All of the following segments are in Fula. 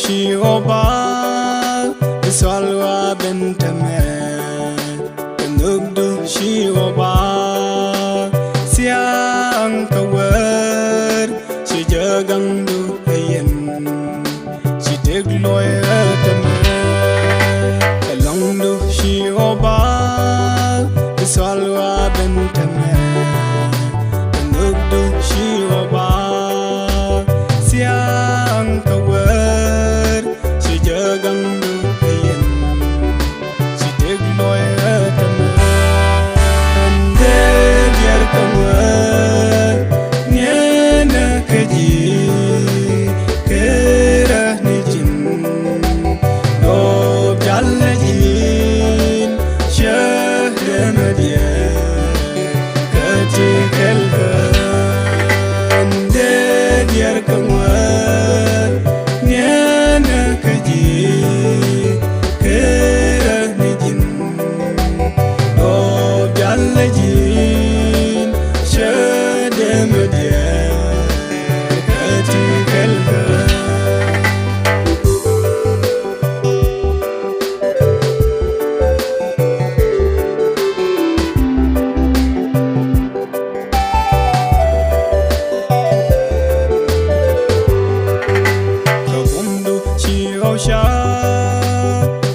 Shioba Iswalwa Bentame Nugdu Shioba Siang Kawar Shijagandu Hayen Shidig Lawyer Kalongdu Shioba Iswalwa Bentame Nugdu Shioba Siang Kawar Shijagandu Hayen Shidig Lawyer Dear Kawar Nyana Kaji Kera Nijin Lob Jalajin Shahramadiya Kati Kalkan Dear Kawar Nyana Kaji Kera Nijin Lob Jalajin Shahramadiya Kati Kalkan Shia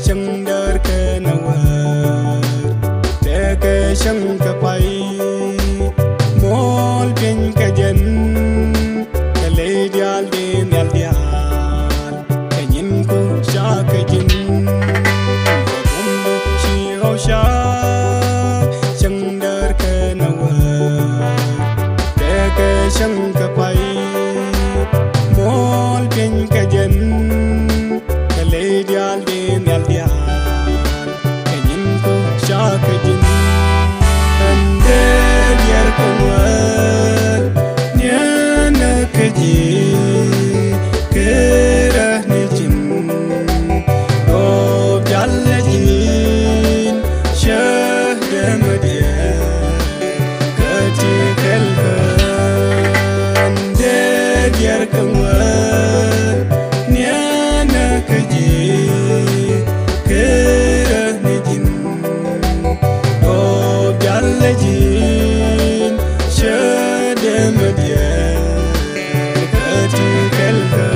Chandar Kanawar Teke Shankapai Mol Pin Kajan Kaledial Din Yaldial Kanyin Ko Shakajin Shia Chandar Kanawar Teke Shankapai Mol Pin Kajan Kaledial Din Yaldial Kanyin Ko Shakajin Ande Dear Kawar Nyana Kaji Kera Nijin Lob Jalajin Shahramadiya Kati Kalkan Ande Dear Kawar Nyana Kaji Kera Nijin Lob Jalajin Shahramadiya Kati Kalkan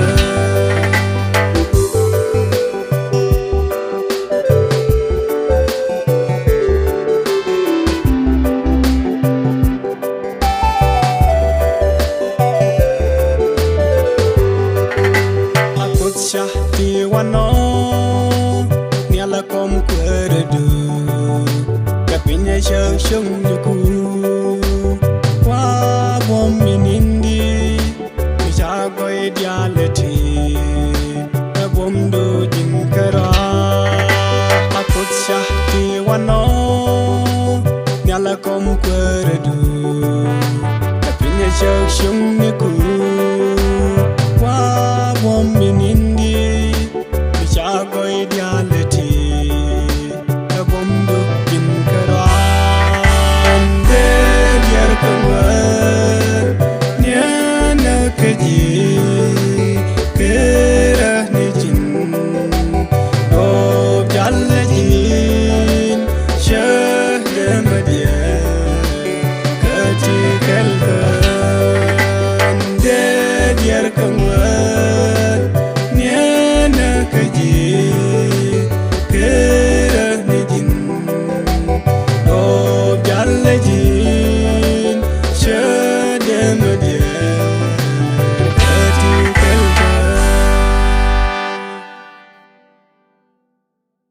Akut Shah Tiwano Niala Kom Kweredu Kapinya Shang Yuku Kwa Bom Minindi Mishagoy Dialeti Bom Do Jinkara Akut Shah Tiwano Niala Kom Kweredu Kapinya Shang Yuku